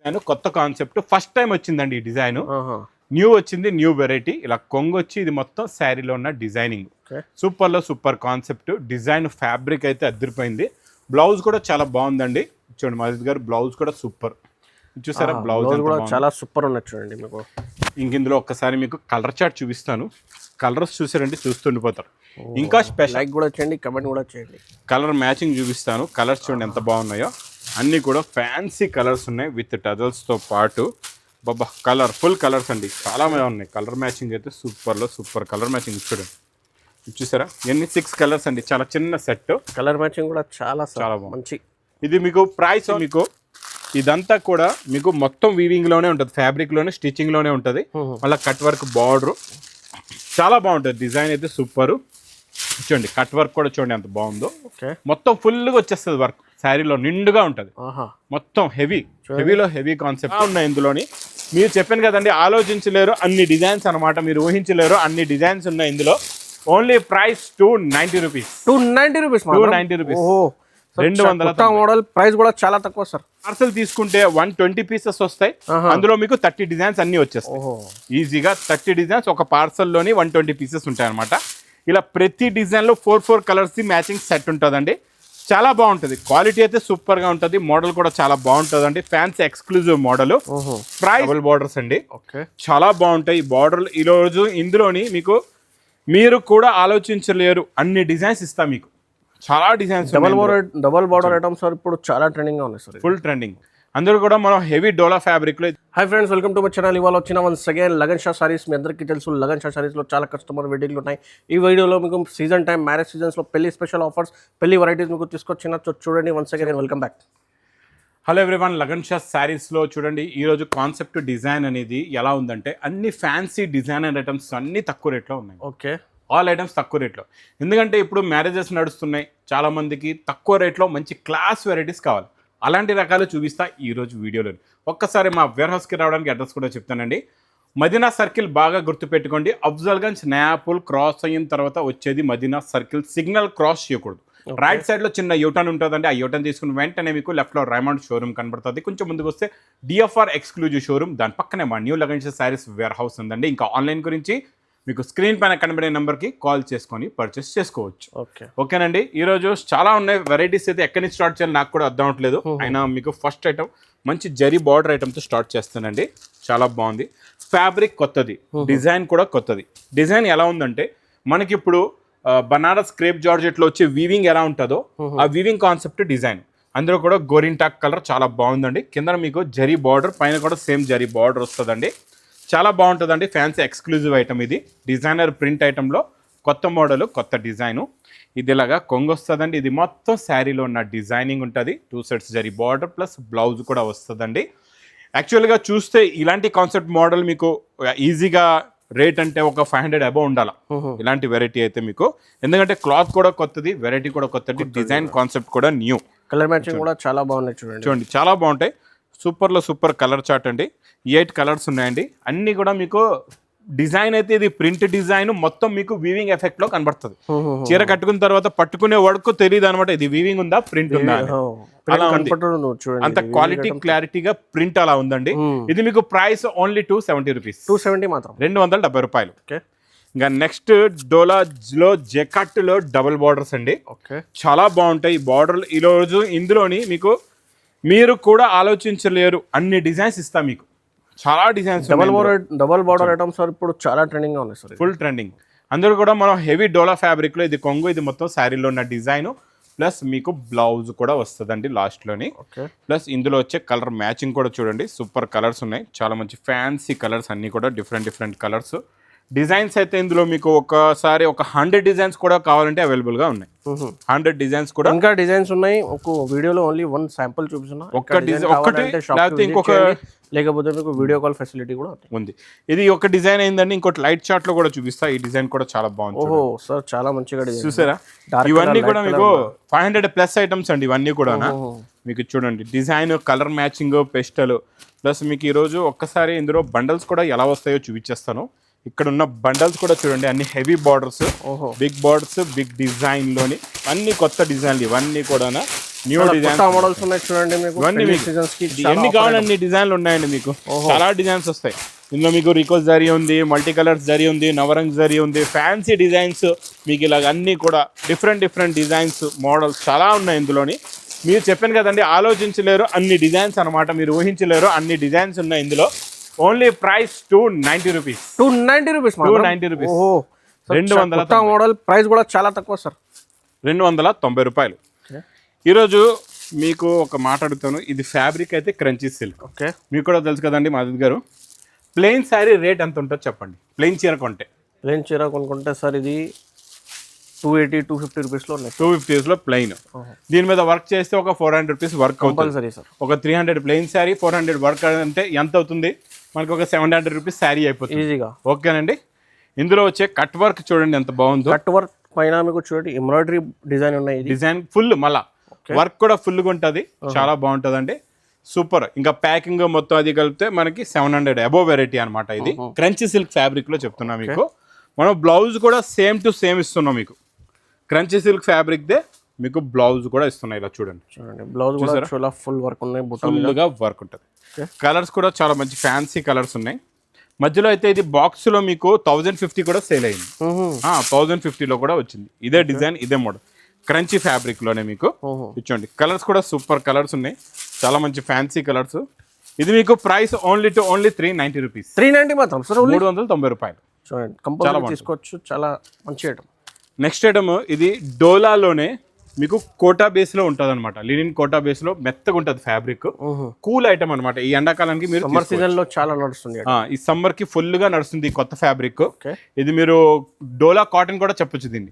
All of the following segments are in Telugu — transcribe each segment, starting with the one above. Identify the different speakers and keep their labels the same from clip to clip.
Speaker 1: నేను కొత్త కాన్సెప్ట్ ఫస్ట్ టైం వచ్చిందండి ఈ డిజైన్. న్యూ వచ్చింది, న్యూ వెరైటీ. ఇలా కొంగు వచ్చి ఇది మొత్తం శారీలో ఉన్న డిజైనింగ్ సూపర్ లో సూపర్ కాన్సెప్ట్. డిజైన్ ఫ్యాబ్రిక్ అయితే అదిరిపోయింది. బ్లౌజ్ కూడా చాలా బాగుందండి. చూడండి మజిద్ గారు, బ్లౌజ్ కూడా సూపర్. చూసారా బ్లౌజ్ కూడా
Speaker 2: చాలా సూపర్ ఉన్నది చూడండి. మీకు
Speaker 1: ఇందులో ఒక్కసారి మీకు కలర్ చార్ట్ చూపిస్తాను. కలర్స్ చూసారంటే చూస్తుండిపోతారు. ఇంకా స్పెషల్
Speaker 2: లైక్ కూడా చేయండి, కమెంట్ కూడా చేయండి.
Speaker 1: కలర్ మ్యాచింగ్ చూపిస్తాను. కలర్స్ చూడండి ఎంత బాగున్నాయో. అన్నీ కూడా ఫ్యాన్సీ కలర్స్ ఉన్నాయి విత్ టజల్స్తో పాటు. బాబా కలర్ఫుల్ కలర్స్ అండి, చాలా ఉన్నాయి. కలర్ మ్యాచింగ్ అయితే సూపర్లో సూపర్ కలర్ మ్యాచింగ్ చూడండి. చూసారా ఎన్ని 6 కలర్స్ అండి, చాలా చిన్న సెట్.
Speaker 2: కలర్ మ్యాచింగ్ కూడా చాలా మంచి.
Speaker 1: ఇది మీకు ప్రైస్ మీకు ఇదంతా కూడా మీకు మొత్తం వీవింగ్ లోనే ఉంటుంది, ఫ్యాబ్రిక్ లోనే, స్టిచ్చింగ్ లోనే ఉంటుంది. మళ్ళీ కట్ వర్క్ బార్డర్ చాలా బాగుంటుంది. డిజైన్ అయితే సూపర్. చూడండి కట్ వర్క్ కూడా చూడండి ఎంత బాగుందో. మొత్తం ఫుల్గా వచ్చేస్తుంది వర్క్, శారీలో నిండుగా ఉంటుంది. మొత్తం హెవీలో హెవీ కాన్సెప్ట్ ఉన్నాయి ఇందులోని. మీరు చెప్పాను కదండి, ఆలోచించలేరు అన్ని డిజైన్స్ అనమాట, మీరు ఊహించలేరు అన్ని డిజైన్స్ ఉన్నాయి ఇందులో. Only price 290 rupees.
Speaker 2: 290 rupees.
Speaker 1: 290 rupees. 200
Speaker 2: model. Price కూడా చాలా తక్కువ సార్.
Speaker 1: పార్సల్ తీసుకుంటే 120 పీసెస్ వస్తాయి. అందులో మీకు 30 డిజైన్స్ అన్ని వచ్చేస్తాయి ఈజీగా. 30 డిజైన్స్ ఒక పార్సల్ లోని 120 పీసెస్ ఉంటాయి అనమాట. ఇలా ప్రతి డిజైన్ లో 4 కలర్స్ మ్యాచింగ్ సెట్ ఉంటుందండి. చాలా బాగుంటుంది. క్వాలిటీ అయితే సూపర్ గా ఉంటుంది. మోడల్ కూడా చాలా బాగుంటుంది అండి. Fancy exclusive model. Price double borders అండి, చాలా బాగుంటాయి బార్డర్. ఈ రోజు ఇందులోని మీకు మీరు కూడా ఆలోచించలేరు అన్ని డిజైన్స్ ఇస్తా మీకు. చాలా designs.
Speaker 2: Double border items sir ఇప్పుడు చాలా ట్రెండింగ్ గా ఉన్నాయి సార్,
Speaker 1: ఫుల్ ట్రెండింగ్. అందరూ కూడా మనం హెవీ డోలా ఫ్యాబ్రిక్ లో.
Speaker 2: Hi friends, welcome to my channel. ఇవాళ వచ్చిన వన్స్ అగైన్ లగన్ షా సారీస్. మీ అందరికీ తెలుసు లగన్ షా సారీస్ లో చాలా కస్టమర్ వెడ్డింగ్లు ఉన్నాయి. ఈ వీడియోలో మీకు సీజన్ టైం, మ్యారేజ్ సీజన్స్ లో పెళ్లి స్పెషల్ ఆఫర్స్, పెళ్లి వెరైటీస్ మీకు తీసుకొచ్చిన చూడండి. Once again welcome back.
Speaker 1: Hello everyone, lagan Shah శారీస్లో చూడండి ఈరోజు కాన్సెప్ట్ డిజైన్ అనేది ఎలా ఉందంటే అన్ని ఫ్యాన్సీ డిజైనర్ ఐటమ్స్ అన్ని తక్కువ రేట్లో ఉన్నాయి.
Speaker 2: ఓకే,
Speaker 1: ఆల్ ఐటమ్స్ తక్కువ రేట్లో. ఎందుకంటే ఇప్పుడు మ్యారేజెస్ నడుస్తున్నాయి, చాలామందికి తక్కువ రేట్లో మంచి క్లాస్ వెరైటీస్ కావాలి. అలాంటి రకాలు చూపిస్తా ఈరోజు వీడియోలో. ఒక్కసారి మా వేర్ హౌస్కి రావడానికి అడ్రస్ కూడా చెప్తానండి. మదీనా సర్కిల్ బాగా గుర్తుపెట్టుకోండి. అఫ్జల్గంజ్ నయాపూల్ క్రాస్ అయిన తర్వాత వచ్చేది మదీనా సర్కిల్. సిగ్నల్ క్రాస్ చేయకూడదు. రైట్ సైడ్ లో చిన్న యూటర్న్ ఉంటుందండి. ఆ యూటర్న్ తీసుకుని వెంటనే మీకు లెఫ్ట్ లో రైమండ్ షోరూమ్ కనబడుతుంది. కొంచెం ముందుకు వస్తే డిఎఫ్ఆర్ ఎక్స్క్లూజివ్ షోరూమ్, దాని పక్కనే మా new Lagan Shah sarees warehouse ఉందండి. ఇంకా ఆన్లైన్ గురించి మీకు స్క్రీన్ పైన కనబడే నెంబర్కి కాల్ చేసుకొని పర్చేస్ చేసుకోవచ్చు. ఓకేనండి. ఈరోజు చాలా ఉన్నాయి వెరైటీస్. అయితే ఎక్కడి నుంచి స్టార్ట్ చేయాలి నాకు కూడా అర్థం అవట్లేదు. అయినా మీకు ఫస్ట్ ఐటమ్ మంచి జరీ బార్డర్ ఐటమ్తో స్టార్ట్ చేస్తానండి. చాలా బాగుంది. ఫ్యాబ్రిక్ కొత్తది, డిజైన్ కూడా కొత్తది. డిజైన్ ఎలా ఉందంటే మనకి ఇప్పుడు బనారస్ క్రేప్ జార్జెట్లో వచ్చే వీవింగ్ ఎలా ఉంటుందో ఆ వీవింగ్ కాన్సెప్ట్ డిజైన్. అందులో కూడా గోరింటాక్ కలర్ చాలా బాగుందండి. కింద మీకు జరీ బార్డర్, పైన కూడా సేమ్ జరీ బార్డర్ వస్తుందండి. చాలా బాగుంటుందండి. ఫ్యాన్సీ ఎక్స్క్లూజివ్ ఐటమ్ ఇది. డిజైనర్ ప్రింట్ ఐటెంలో కొత్త మోడల్, కొత్త డిజైను. ఇది ఇలాగా కొంగు వస్తుందండి. ఇది మొత్తం శారీలో ఉన్న డిజైనింగ్ ఉంటుంది. 2 sets zari border plus blouse కూడా వస్తుందండి. యాక్చువల్గా చూస్తే ఇలాంటి కాన్సెప్ట్ మోడల్ మీకు ఈజీగా రేట్ అంటే ఒక 500 అబౌవ్ ఉండాలి ఇలాంటి వెరైటీ అయితే మీకు. ఎందుకంటే క్లాత్ కూడా కొత్తది, వెరైటీ కూడా కొత్తది, డిజైన్ కాన్సెప్ట్ కూడా న్యూ.
Speaker 2: కలర్ మ్యాచింగ్ కూడా చాలా బాగున్నాయి
Speaker 1: చూడండి, చాలా బాగుంటాయి. సూపర్లో సూపర్ కలర్ చార్ట్ అండి. 8 కలర్స్ ఉన్నాయండి. అన్ని కూడా మీకు డిజైన్ అయితే ఇది ప్రింట్ డిజైన్ మొత్తం మీకు వీవింగ్ ఎఫెక్ట్ లో కనబడుతుంది. చీర కట్టుకున్న తర్వాత పట్టుకునే వరకు తెలియదు అనమాట ఇది వీవింగ్ ఉందా ప్రింట్ ఉందా. అంత క్వాలిటీ క్లారిటీగా ప్రింట్ అలా ఉందండి. ఇది మీకు ప్రైస్ ఓన్లీ 270 రూపీస్.
Speaker 2: 270 మాత్రం,
Speaker 1: 270 రూపాయలు. ఇంకా నెక్స్ట్ డోలాలో జెకట్ లో డబుల్ బార్డర్స్ అండి. చాలా బాగుంటాయి బార్డర్లు. ఈ రోజు ఇందులోని మీకు మీరు కూడా ఆలోచించలేరు అన్ని డిజైన్స్ ఇస్తా మీకు. చాలా designs.
Speaker 2: Double border items sir ఇప్పుడు చాలా ట్రెండింగ్ గా ఉన్నాయి సార్,
Speaker 1: ఫుల్ ట్రెండింగ్. అందరూ కూడా మనం హెవీ డోలా ఫ్యాబ్రిక్ లో. ఇది కొంగు, ఇది మొత్తం శారీలో ఉన్న డిజైన్ ప్లస్ మీకు బ్లౌజ్ కూడా వస్తుందండి లాస్ట్ లోని. ప్లస్ ఇందులో వచ్చే కలర్ మ్యాచింగ్ కూడా చూడండి, సూపర్ కలర్స్ ఉన్నాయి. చాలా మంచి ఫ్యాన్సీ కలర్స్ అన్ని కూడా డిఫరెంట్ కలర్స్. డిజైన్స్ అయితే ఇందులో మీకు ఒకసారి ఒక 100 డిజైన్స్ కూడా కావాలంటే అవైలబుల్ గా ఉన్నాయి. 100 డిజైన్స్ కూడా
Speaker 2: ఇంకా డిజైన్స్ ఉన్నాయి. ఒక వీడియోలో ఓన్లీ 1 శాంపుల్ చూపిస్తున్నా. లేకపోతే మీకు వీడియో కాల్ ఫెసిలిటీ కూడా
Speaker 1: ఉంది. ఇది ఒక డిజైన్ అయిందండి. ఇంకోటి లైట్ చార్ట్ లో కూడా చూపిస్తా. ఈ డిజైన్ కూడా చాలా బాగుంది.
Speaker 2: ఓహో సార్, చాలా మంచిగా
Speaker 1: చూసారా. ఇవన్నీ కూడా మీకు 500 ప్లస్ ఐటమ్స్ అండి. ఇవన్నీ కూడా మీకు చూడండి design, colour matching, pastel plus మీకు ఈ రోజు ఒక్కసారి ఇందులో బండల్స్ కూడా ఎలా వస్తాయో చూపించేస్తాను. ఇక్కడ ఉన్న బండల్స్ కూడా చూడండి, అన్ని heavy borders, big borders, big design లోని అన్ని కొత్త డిజైన్లు ఇవన్నీ కూడా. న్యూ డిజైన్
Speaker 2: కొత్త మోడల్స్ ఉన్నాయి చూడండి మీకు
Speaker 1: ఇవన్నీ
Speaker 2: పెళ్లి
Speaker 1: మీకు
Speaker 2: సీజన్స్ కి
Speaker 1: ఎన్ని కావాలన్ని డిజైన్లు ఉన్నాయండి మీకు చాలా డిజైన్స్ వస్తాయి ఇందులో మీకు రికోస్ జరీ ఉంది మల్టీ కలర్స్ జరీ ఉంది నవరంగ్ జరీ ఉంది ఫ్యాన్సీ డిజైన్స్ మీకు ఇలాగ అన్నీ కూడా డిఫరెంట్ డిజైన్స్ మోడల్స్ చాలా ఉన్నాయి ఇందులోని మీరు చెప్పాను కదండి ఆలోచించలేరు అన్ని డిజైన్స్ అనమాట మీరు ఊహించలేరు అన్ని డిజైన్స్ ఉన్నాయి ఇందులో only price 290 rupees
Speaker 2: 290 rupees
Speaker 1: 290 rupees
Speaker 2: ఓహో
Speaker 1: 290
Speaker 2: కొత్త మోడల్ ప్రైస్ కూడా చాలా తక్కువ సార్
Speaker 1: 290 రూపాయలు ఈరోజు మీకు ఒక మాట అడుగుతాను ఇది ఫ్యాబ్రిక్ అయితే క్రంచీ సిల్క్
Speaker 2: ఓకే
Speaker 1: మీకు కూడా తెలుసు కదండి మాధవ్ గారు ప్లెయిన్ శారీ రేట్ ఎంత ఉంటుందో చెప్పండి ప్లెయిన్ చీర కొంటే
Speaker 2: ప్లెయిన్ చీర కొనుక్కుంటే సార్ ఇది 280-250 రూపీస్లో ఉన్నాయి
Speaker 1: 250 లో ప్లెయిన్ దీని మీద వర్క్ చేస్తే ఒక 400 రూపీస్ వర్క్ అవుతుంది
Speaker 2: కంపల్సరీ సార్
Speaker 1: ఒక 300 ప్లెయిన్ శారీ 400 వర్క్ అంటే ఎంత అవుతుంది మనకి ఒక 700 రూపీస్ శారీ అయిపోతుంది
Speaker 2: ఈజీగా
Speaker 1: ఓకేనండి ఇందులో వచ్చే కట్ వర్క్ చూడండి ఎంత బాగుందో
Speaker 2: కట్ వర్క్ పైన మీకు చూడండి ఎంబ్రాయిడరీ డిజైన్ ఉన్నాయి ఇది
Speaker 1: డిజైన్ ఫుల్ మళ్ళా వర్క్ కూడా ఫుల్గా ఉంటుంది చాలా బాగుంటుందండి సూపర్ ఇంకా ప్యాకింగ్ మొత్తం అది కలిపితే మనకి 700 అబోవ్ వెరైటీ అనమాట ఇది క్రంచీ సిల్క్ ఫ్యాబ్రిక్ లో చెప్తున్నా మీకు మనం బ్లౌజ్ కూడా సేమ్ టు సేమ్ ఇస్తున్నాం మీకు క్రంచీ సిల్క్ ఫ్యాబ్రిక్ దే మీకు బ్లౌజ్ కూడా ఇస్తున్నాయి ఇలా చూడండి
Speaker 2: బ్లౌజ్ కూడా చాలా ఫుల్ వర్క్ ఉన్నాయి
Speaker 1: ఫుల్గా వర్క్ ఉంటుంది కలర్స్ కూడా చాలా మంచి ఫ్యాన్సీ కలర్స్ ఉన్నాయి మధ్యలో అయితే ఇది బాక్స్ లో మీకు 1050 కూడా సేల్ అయింది 1050 లో కూడా వచ్చింది ఇదే డిజైన్ ఇదే మోడల్ క్రంచీ ఫ్యాబ్రిక్ లోనే మీకు ఇచ్చోండి కలర్స్ కూడా సూపర్ కలర్స్ ఉన్నాయి చాలా మంచి ఫ్యాన్సీ కలర్స్ ఇది మీకు ప్రైస్ ఓన్లీ 390 రూపీస్
Speaker 2: 390 మాత్రం సార్
Speaker 1: 390 రూపాయలు
Speaker 2: చూడండి కంపల్సరీ తీసుకోవచ్చు చాలా మంచి ఐటమ్
Speaker 1: నెక్స్ట్ ఐటమ్ ఇది డోలాలోనే మీకు కోటా బేస్ లో ఉంటుంది అనమాట లినిన్ కోటా బేస్ లో మెత్తగా ఉంటుంది ఫ్యాబ్రిక్ కూల్ ఐటమ్ అనమాట ఈ ఎండాకాలానికి మీరు
Speaker 2: సమ్మర్ సీజన్ లో చాలా నడుస్తుంది
Speaker 1: ఈ సమ్మర్ కి ఫుల్ గా నడుస్తుంది ఈ కొత్త ఫ్యాబ్రిక్ ఇది మీరు డోలా కాటన్ కూడా చెప్పొచ్చు దీన్ని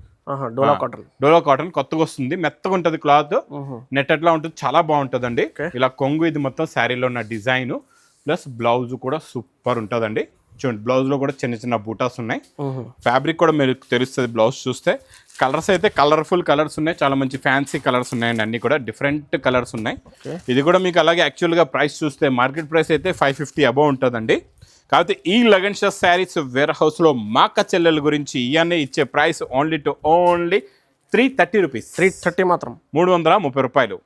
Speaker 1: డోలా కాటన్ కొత్తగా వస్తుంది మెత్తగా ఉంటుంది క్లాత్ నెట్ అట్లా ఉంటుంది చాలా బాగుంటుందండి ఇలా కొంగు ఇది మొత్తం శారీలో ఉన్న డిజైన్ ప్లస్ బ్లౌజ్ కూడా సూపర్ ఉంటుందండి చూడండి బ్లౌజ్ లో కూడా చిన్న బూటాస్ ఉన్నాయి ఫ్యాబ్రిక్ కూడా మీరు తెలుస్తుంది బ్లౌజ్ చూస్తే కలర్స్ అయితే కలర్ఫుల్ కలర్స్ ఉన్నాయి చాలా మంచి ఫ్యాన్సీ కలర్స్ ఉన్నాయండి అన్ని కూడా డిఫరెంట్ కలర్స్ ఉన్నాయి ఇది కూడా మీకు అలాగే యాక్చువల్గా ప్రైస్ చూస్తే మార్కెట్ ప్రైస్ అయితే 550 అబౌవ్ ఉంటుందండి కాకపోతే ఈ లగన్ షా శారీస్ వేర్ హౌస్లో మా అక్క చెల్లెల గురించి ఇవన్నీ ఇచ్చే ప్రైస్ ఓన్లీ 330 రూపీస్
Speaker 2: 330 మాత్రం
Speaker 1: 330 రూపాయలు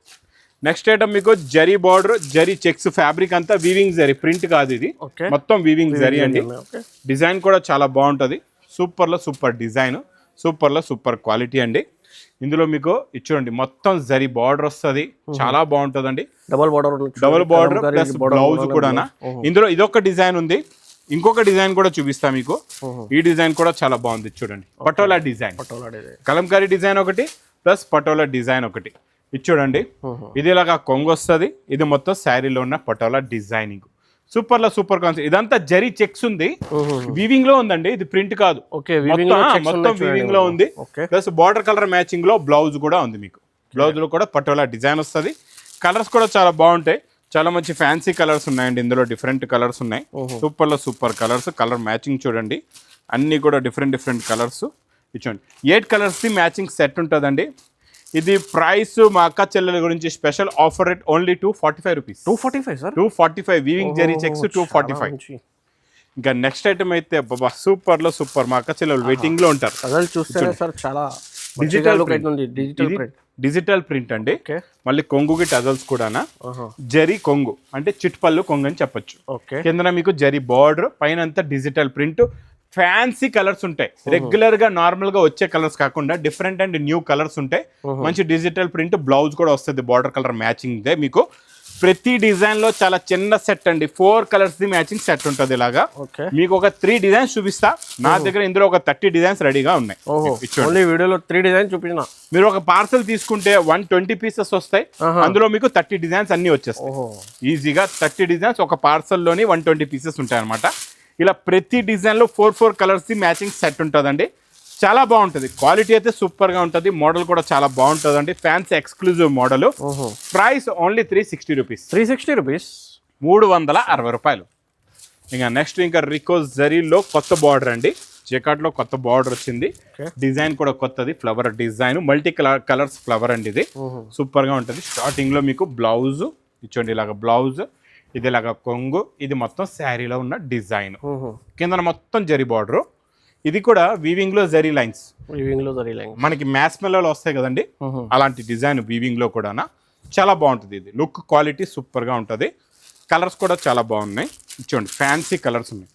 Speaker 1: నెక్స్ట్ ఐటమ్ మీకు zari border zari checks fabric అంతా వీవింగ్ జరీ ప్రింట్ కాదు ఇది మొత్తం వీవింగ్ జరీ అండి డిజైన్ కూడా చాలా బాగుంటుంది సూపర్లో సూపర్ డిజైన్ సూపర్లో సూపర్ క్వాలిటీ అండి ఇందులో మీకు ఇచ్చుకోండి మొత్తం జరీ బార్డర్ వస్తుంది చాలా బాగుంటుందండి డబుల్ బార్డర్ ప్లస్ బ్లౌజ్ కూడా ఇందులో ఇదొక డిజైన్ ఉంది ఇంకొక డిజైన్ కూడా చూపిస్తా మీకు ఈ డిజైన్ కూడా చాలా బాగుంది చూడండి పటోలా డిజైన్ కలంకారీ డిజైన్ ఒకటి ప్లస్ పటోలా డిజైన్ ఒకటి ఇది చూడండి ఇది ఇలాగా కొంగు వస్తుంది ఇది మొత్తం శారీలో ఉన్న పటోలా డిజైనింగ్ సూపర్ లో సూపర్ కాన్సెప్ట్ ఇదంతా జరీ చెక్స్ ఉంది వీవింగ్ లో ఉందండి ఇది ప్రింట్ కాదు మొత్తం వీవింగ్ లో ఉంది ప్లస్ బార్డర్ కలర్ మ్యాచింగ్ లో బ్లౌజ్ కూడా ఉంది మీకు బ్లౌజ్ లో కూడా పటోలా డిజైన్ వస్తుంది కలర్స్ కూడా చాలా బాగుంటాయి చాలా మంచి ఫ్యాన్సీ కలర్స్ ఉన్నాయండి ఇందులో డిఫరెంట్ కలర్స్ ఉన్నాయి సూపర్ లో సూపర్ కలర్స్ కలర్ మ్యాచింగ్ చూడండి అన్ని కూడా డిఫరెంట్ కలర్స్ ఇచ్చండి 8 కలర్స్ ది మ్యాచింగ్ సెట్ ఉంటుందండి ఇది ప్రైస్ మా అక్క చెల్లెల గురించి special offer rate only 245 rupees
Speaker 2: 245 sir
Speaker 1: 245 weaving zari checks 245 ఇంకా నెక్స్ట్ ఐటమ్ అయితే బాబా సూపర్ లో సూపర్ మా అక్క చెల్లెలు వెయిటింగ్ లో ఉంటారు
Speaker 2: అసలు చూస్తేనే సార్ చాలా
Speaker 1: డిజిటల్ ప్రింట్ అండి మళ్ళీ కొంగుకి టజల్స్ కూడా జరీ కొంగు అంటే చిట్పల్లు కొంగు అని చెప్పొచ్చు కింద మీకు జరీ బార్డర్ పైన అంతా డిజిటల్ ప్రింట్ ఫ్యాన్సీ కలర్స్ ఉంటాయి రెగ్యులర్ గా నార్మల్ గా వచ్చే కలర్స్ కాకుండా డిఫరెంట్ అండ్ న్యూ కలర్స్ ఉంటాయి మంచి డిజిటల్ ప్రింట్ బ్లౌజ్ కూడా వస్తుంది బార్డర్ కలర్ మ్యాచింగ్ దే మీకు ప్రతి డిజైన్ లో చాలా చిన్న సెట్ అండి 4 కలర్స్ ది మ్యాచింగ్ సెట్ ఉంటుంది ఇలాగా మీకు ఒక 3 డిజైన్స్ చూపిస్తా నా దగ్గర ఇందులో ఒక 30 డిజైన్స్ రెడీగా ఉన్నాయి
Speaker 2: వీడియోలో 3 డిజైన్స్ చూపించిన
Speaker 1: మీరు ఒక పార్సల్ తీసుకుంటే 120 పీసెస్ వస్తాయి అందులో మీకు 30 డిజైన్స్ అన్ని వచ్చేస్తాయి ఈజీగా 30 డిజైన్స్ ఒక పార్సల్ లోని 120 పీసెస్ ఉంటాయి అనమాట ఇలా ప్రతి డిజైన్ లో 4 కలర్స్ ది మ్యాచింగ్ సెట్ ఉంటుందండి చాలా బాగుంటుంది క్వాలిటీ అయితే సూపర్ గా ఉంటుంది మోడల్ కూడా చాలా బాగుంటుందండి fancy exclusive model price only 360 rupees 360 రూపాయలు ఇంకా నెక్స్ట్ ఇంకా రికోస్ జరీలో కొత్త బార్డర్ అండి జకాట్ లో కొత్త బార్డర్ వచ్చింది డిజైన్ కూడా కొత్తది flower design multi colours flower అండి ఇది సూపర్ గా ఉంటుంది స్టార్టింగ్ లో మీకు బ్లౌజ్ ఇచ్చండి ఇలాగ బ్లౌజ్ ఇది ఇలాగ కొంగు ఇది మొత్తం శారీలో ఉన్న డిజైన్ కింద మొత్తం జరీ బార్డర్ ఇది కూడా వీవింగ్ లో జరీ లైన్స్ మనకి మ్యాస్ మెల్లో వస్తాయి కదండి అలాంటి డిజైన్ వీవింగ్ లో కూడా చాలా బాగుంటుంది. ఇది లుక్ క్వాలిటీ సూపర్గా ఉంటుంది. కలర్స్ కూడా చాలా బాగున్నాయి. చూడండి ఫ్యాన్సీ కలర్స్ ఉన్నాయి.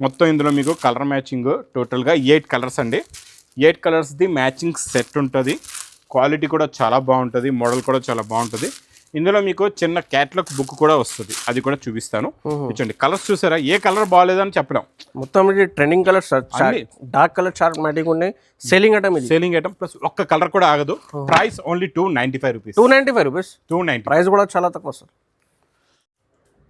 Speaker 1: మొత్తం ఇందులో మీకు కలర్ మ్యాచింగ్ టోటల్గా 8 కలర్స్ అండి. 8 కలర్స్ది మ్యాచింగ్ సెట్ ఉంటుంది. క్వాలిటీ కూడా చాలా బాగుంటుంది. మోడల్ కూడా చాలా బాగుంటుంది. ఇందులో మీకు చిన్న క్యాట్లాగ్ బుక్ కూడా వస్తుంది, అది కూడా చూపిస్తాను. చూడండి కలర్స్ చూసారా, ఏ కలర్ బాగాలేదని చెప్పలేం.
Speaker 2: మొత్తం ఇది trending colour sir, dark colour chart matting ఉన్నాయి. సేలింగ్ ఐటమ్ ఇది,
Speaker 1: సేలింగ్ ఐటమ్ ప్లస్ ఒక్క కలర్ కూడా ఆగదు. Price only 295 rupees.
Speaker 2: 295 rupees.
Speaker 1: 290.
Speaker 2: Price కూడా చాలా తక్కువ సార్.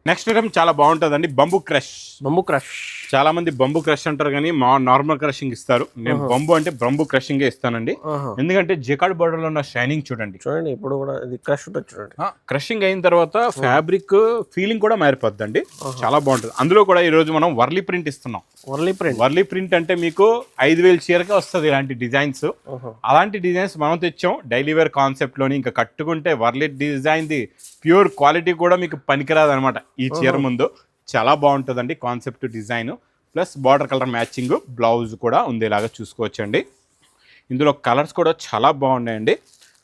Speaker 1: నెక్స్ట్ ఐటమ్ చాలా బాగుంటుందండి, బంబూ క్రష్.
Speaker 2: బంబూ క్రష్
Speaker 1: చాలా మంది బంబూ క్రష్ అంటారు కానీ మా నార్మల్ క్రషింగ్ ఇస్తారు. నేను బంబూ అంటే బంబూ క్రషింగే ఇస్తానండి. ఎందుకంటే జకార్డ్ బోర్డర్ లో ఉన్న షైనింగ్ చూడండి.
Speaker 2: చూడండి ఇప్పుడు కూడా ఇది క్రష్ ఉంటుంది చూడండి.
Speaker 1: క్రషింగ్ అయిన తర్వాత ఫ్యాబ్రిక్ ఫీలింగ్ కూడా మారిపోద్దండి, చాలా బాగుంటుంది. అందులో కూడా ఈ రోజు మనం వర్లీ ప్రింట్ ఇస్తున్నాం. వర్లీ ప్రింట్ అంటే మీకు 5000 చీరకే వస్తుంది ఇలాంటి డిజైన్స్. అలాంటి డిజైన్స్ మనం తెచ్చాం డైలీ వేర్ కాన్సెప్ట్ లోని. ఇంకా కట్టుకుంటే Warli design the pure quality కూడా మీకు పనికిరాదు అనమాట ఈ చీర ముందు. చాలా బాగుంటుందండి concept design. Plus border colour matching blouse కూడా ఉండేలాగా చూసుకోవచ్చండి. ఇందులో కలర్స్ కూడా చాలా బాగున్నాయండి.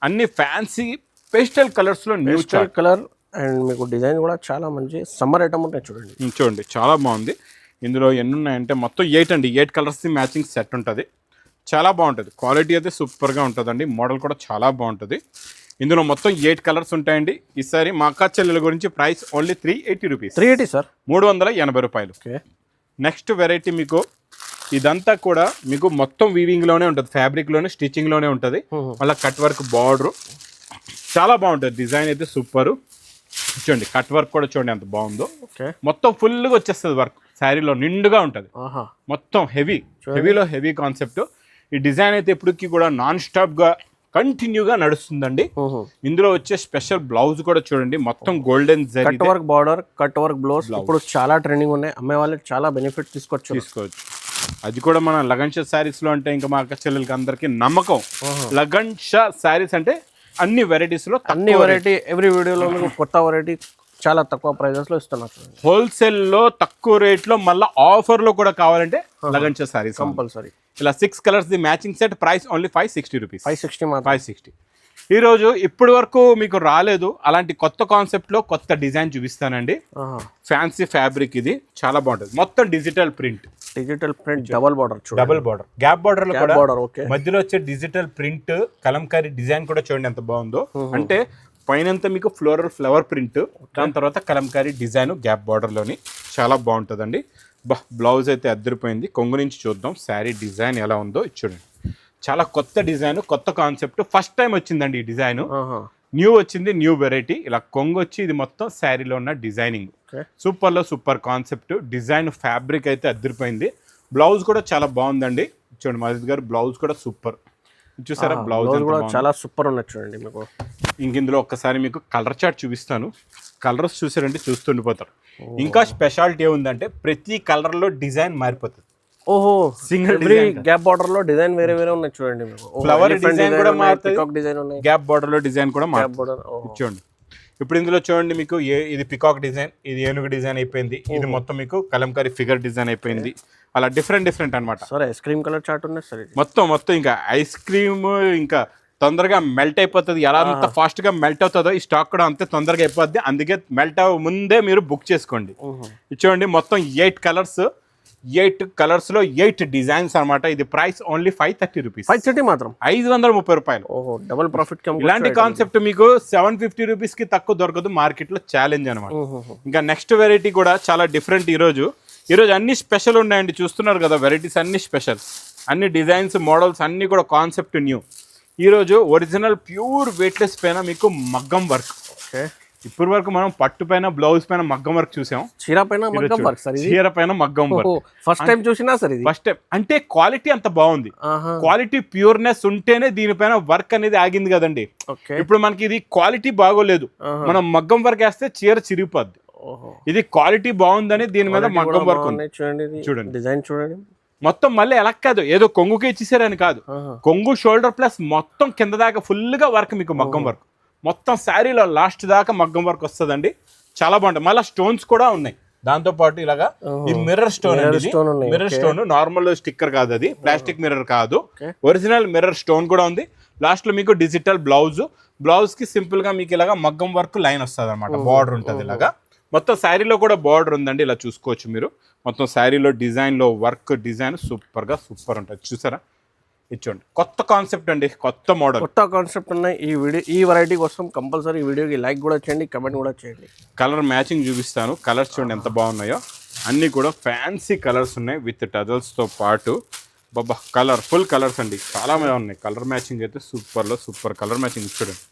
Speaker 1: అన్ని ఫ్యాన్సీ పేస్టల్ కలర్స్లో న్యూ
Speaker 2: కలర్ అండ్ మీకు డిజైన్ కూడా చాలా మంచి సమ్మర్ ఐటమ్ ఉంటాయి చూడండి.
Speaker 1: చూడండి చాలా బాగుంది. ఇందులో ఎన్ని ఉన్నాయంటే మొత్తం 8 అండి. 8 కలర్స్ మ్యాచింగ్ సెట్ ఉంటుంది. చాలా బాగుంటుంది. క్వాలిటీ అయితే సూపర్గా ఉంటుందండి. మోడల్ కూడా చాలా బాగుంటుంది. ఇందులో మొత్తం 8 కలర్స్ ఉంటాయండి. ఈసారి మా అక్క చెల్లెల గురించి ప్రైస్ ఓన్లీ 380 రూపీస్.
Speaker 2: 380 సార్,
Speaker 1: 380 రూపాయలు. నెక్స్ట్ వెరైటీ మీకు ఇదంతా కూడా మీకు మొత్తం వీవింగ్లోనే ఉంటుంది, ఫ్యాబ్రిక్లోనే స్టిచ్చింగ్లోనే ఉంటుంది. మళ్ళీ కట్ వర్క్ బార్డర్ చాలా బాగుంటుంది. డిజైన్ అయితే సూపరు. చూడండి కట్ వర్క్ కూడా చూడండి ఎంత బాగుందో. మొత్తం ఫుల్గా వచ్చేస్తుంది వర్క్, శారీలో నిండుగా ఉంటుంది. మొత్తం హెవీలో హెవీ కాన్సెప్ట్. ఈ డిజైన్ అయితే ఇప్పటికి కూడా నాన్ స్టాప్గా కంటిన్యూగా నడుస్తుందండి. ఇందులో వచ్చే స్పెషల్ బ్లౌజ్ కూడా చూడండి, మొత్తం golden zari
Speaker 2: cut work border, cut work blouse ఇప్పుడు చాలా ట్రెండింగ్ ఉన్నాయి. అమ్మే వాళ్ళకి చాలా బెనిఫిట్ తీసుకోవచ్చు.
Speaker 1: అది కూడా మన లగన్ షా శారీస్ లో అంటే ఇంకా మా అక్క చెల్లెలకి అందరికి నమ్మకం. లగన్ షా శారీస్ అంటే అన్ని వెరైటీస్ లో
Speaker 2: అన్ని వెరైటీ ఎవ్రీ వీడియోలో మీకు కొత్త వెరైటీ చాలా తక్కువ ప్రైజెస్ లో ఇస్తున్నారు.
Speaker 1: హోల్సేల్ లో తక్కువ రేట్ లో మళ్ళీ ఆఫర్ లో కూడా కావాలంటే లగన్ షా శారీస్
Speaker 2: కంపల్సరీ.
Speaker 1: ఇలా 6 కలర్స్ ది matching set price only 560 rupees.
Speaker 2: 560.
Speaker 1: ఈరోజు ఇప్పటి వరకు మీకు రాలేదు అలాంటి కొత్త కాన్సెప్ట్ లో కొత్త డిజైన్ చూపిస్తానండి. ఫ్యాన్సీ ఫ్యాబ్రిక్ ఇది చాలా బాగుంటుంది. మొత్తం digital print
Speaker 2: double border
Speaker 1: gap border లో కూడా మధ్యలో వచ్చే డిజిటల్ ప్రింట్ కలంకారీ డిజైన్ కూడా చూడండి ఎంత బాగుందో. అంటే పైనంతా మీకు ఫ్లవర్ ప్రింట్, దాని తర్వాత కలంకారీ డిజైన్ గ్యాప్ బార్డర్ లోని చాలా బాగుంటుందండి. బ్లౌజ్ అయితే అద్దరిపోయింది. కొంగు నుంచి చూద్దాం శారీ డిజైన్ ఎలా ఉందో. చూడండి చాలా కొత్త డిజైన్, కొత్త కాన్సెప్ట్. ఫస్ట్ టైం వచ్చిందండి ఈ డిజైన్, న్యూ వచ్చింది, న్యూ వెరైటీ. ఇలా కొంగు వచ్చి ఇది మొత్తం శారీలో ఉన్న డిజైనింగ్ సూపర్లో సూపర్ కాన్సెప్ట్. డిజైన్ ఫ్యాబ్రిక్ అయితే అద్దరిపోయింది. బ్లౌజ్ కూడా చాలా బాగుందండి. చూడండి మజిద్ గారు బ్లౌజ్ కూడా సూపర్. చూసారా బ్లౌజ్
Speaker 2: కూడా చాలా సూపర్ ఉన్నది చూడండి. మీకు
Speaker 1: ఇందులో ఒక్కసారి మీకు కలర్ చార్ట్ చూపిస్తాను. కలర్స్ చూసారంటే చూస్తుండిపోతారు. ఇంకా స్పెషాలిటీ ఏముందంటే ప్రతి కలర్ లో డిజైన్ మారిపోతుంది.
Speaker 2: సింగిల్ గ్యాప్ బార్డర్ లో డిజైన్ వేరే ఉన్నాయి చూడండి.
Speaker 1: ఫ్లవర్ డిజైన్ కూడా మారుతుంది, గ్యాప్ బార్డర్ లో డిజైన్ కూడా చూడండి. ఇప్పుడు ఇందులో చూడండి మీకు ఇది పికాక్ డిజైన్, ఇది ఏనుగు డిజైన్ అయిపోయింది, ఇది మొత్తం మీకు కలంకారీ ఫిగర్ డిజైన్ అయిపోయింది. అలా డిఫరెంట్ అనమాట.
Speaker 2: ఐస్ క్రీమ్ కలర్ చార్ట్ ఉన్నాయి సార్.
Speaker 1: మొత్తం ఇంకా ఐస్ క్రీమ్ ఇంకా తొందరగా మెల్ట్ అయిపోతుంది. ఎలా అంత ఫాస్ట్ గా మెల్ట్ అవుతుందో ఈ స్టాక్ కూడా అంతే తొందరగా అయిపోద్ది. అందుకే మెల్ట్ అవ్వ ముందే మీరు బుక్ చేసుకోండి. చూడండి మొత్తం 8 కలర్స్, 8 కలర్స్ లో 8 డిజైన్స్ అనమాట. ఇది ప్రైస్ ఓన్లీ 530 రూపీస్.
Speaker 2: 530 మాత్రం,
Speaker 1: 530 రూపాయలు.
Speaker 2: Double profit.
Speaker 1: ఇలాంటి కాన్సెప్ట్ మీకు 750 రూపీస్ కి తక్కువ దొరకదు మార్కెట్ లో, ఛాలెంజ్ అనమాట. ఇంకా నెక్స్ట్ వెరైటీ కూడా చాలా డిఫరెంట్. ఈరోజు అన్ని స్పెషల్ ఉన్నాయండి. చూస్తున్నారు కదా వెరైటీస్ అన్ని స్పెషల్, అన్ని డిజైన్స్ మోడల్స్ అన్ని కూడా కాన్సెప్ట్ న్యూ. ఈరోజు ఒరిజినల్ ప్యూర్ వెయిట్లెస్ పైన మీకు మగ్గం వర్క్. ఇప్పటి వరకు మనం పట్టు పైన బ్లౌజ్ పైన మగ్గం వర్క్ చూసాం,
Speaker 2: చీర పైన మగ్గం
Speaker 1: వర్క్
Speaker 2: ఫస్ట్ టైం చూసినా సార్. ఇది
Speaker 1: ఫస్ట్ టైం అంటే క్వాలిటీ అంత బాగుంది. క్వాలిటీ ప్యూర్నెస్ ఉంటేనే దీనిపైన వర్క్ అనేది ఆగింది కదండి. ఇప్పుడు మనకి ఇది క్వాలిటీ బాగోలేదు, మనం మగ్గం వర్క్ వేస్తే చీర చిరిగిపోద్ది. ఇది క్వాలిటీ బాగుందని దీని మీద మగ్గం వర్క్ ఉంది. చూడండి డిజైన్ చూడండి. మొత్తం మళ్ళీ ఎలా కాదు ఏదో కొంగుకి ఇచ్చేసారని కాదు, కొంగు షోల్డర్ ప్లస్ మొత్తం కింద దాకా ఫుల్ గా వర్క్, మీకు మగ్గం వర్క్ మొత్తం శారీలో లాస్ట్ దాకా మగ్గం వర్క్ వస్తుందండి. చాలా బాగుంటుంది. మళ్ళీ స్టోన్స్ కూడా ఉన్నాయి, దాంతో పాటు ఇలాగా ఈ మిర్రర్ స్టోన్ అండి,
Speaker 2: stone ఉన్నాయి.
Speaker 1: మిర్రర్ స్టోన్, నార్మల్ స్టిక్కర్ కాదు, అది ప్లాస్టిక్ మిర్రర్ కాదు, ఒరిజినల్ మిర్రర్ స్టోన్ కూడా ఉంది. లాస్ట్ లో మీకు డిజిటల్ బ్లౌజ్ కి సింపుల్ గా మీకు ఇలాగా మగ్గం వర్క్ లైన్ వస్తుంది అనమాట, బార్డర్ ఉంటుంది ఇలాగా. మొత్తం శారీలో కూడా బార్డర్ ఉందండి, ఇలా చూసుకోవచ్చు మీరు. మొత్తం శారీలో డిజైన్లో వర్క్ డిజైన్ సూపర్ ఉంటుంది, చూసారా? ఇచ్చోండి, కొత్త కాన్సెప్ట్ అండి, కొత్త మోడల్,
Speaker 2: కొత్త కాన్సెప్ట్ ఉన్నాయి. ఈ వెరైటీ కోసం కంపల్సరీ ఈ వీడియోకి లైక్ కూడా చేయండి, కమెంట్ కూడా చేయండి.
Speaker 1: కలర్ మ్యాచింగ్ చూపిస్తాను, కలర్స్ చూడండి ఎంత బాగున్నాయో. అన్నీ కూడా ఫ్యాన్సీ కలర్స్ ఉన్నాయి విత్ టజల్స్తో పాటు. బాబా కలర్ఫుల్ కలర్స్ అండి, చాలా ఉన్నాయి. కలర్ మ్యాచింగ్ అయితే సూపర్ కలర్ మ్యాచింగ్ చూడండి,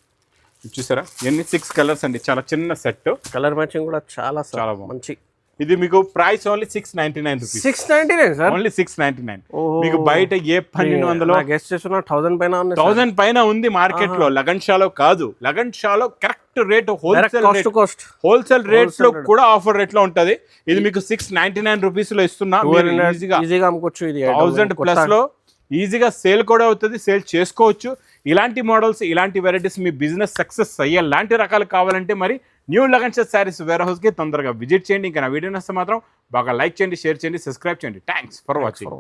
Speaker 1: చూసారా? ఎన్ని 6 కలర్స్ అండి, చాలా చిన్న సెట్.
Speaker 2: కలర్ మ్యాచింగ్ కూడా చాలా
Speaker 1: బాగుంది.
Speaker 2: మంచి.
Speaker 1: ఇది మీకు price only 699 rupees.
Speaker 2: 699 sir,
Speaker 1: only 699. మీకు బయట ఏ 1200
Speaker 2: గెస్ట్ చేస్తున్నా 1000 పైన ఉంది,
Speaker 1: 1000 పైన ఉంది మార్కెట్ లో. లగన్ షాలో కాదు, lagan shallow correct rate wholesale rate లో కూడా ఆఫర్ రేట్ లో ఉంటది. ఇది మీకు 699 రూపీస్ లో ఇస్తున్నా.
Speaker 2: ఈజీగా అమ్ముకోవచ్చు. ఇది
Speaker 1: 1000 ప్లస్ లో ఈజీగా సేల్ కూడా అవుతుంది, సేల్ చేసుకోవచ్చు. ఇలాంటి మోడల్స్, ఇలాంటి వెరైటీస్ మీ బిజినెస్ సక్సెస్ అయ్యేలాంటి రకాలు కావాలంటే మరి new Lagan Shah sarees wear హౌస్కి తొందరగా విజిట్ చేయండి. ఇంకా నా వీడియో నచ్చితే మాత్రం బాగా లైక్ చేయండి, షేర్ చేయండి, సబ్స్క్రైబ్ చేయండి. Thanks for watching.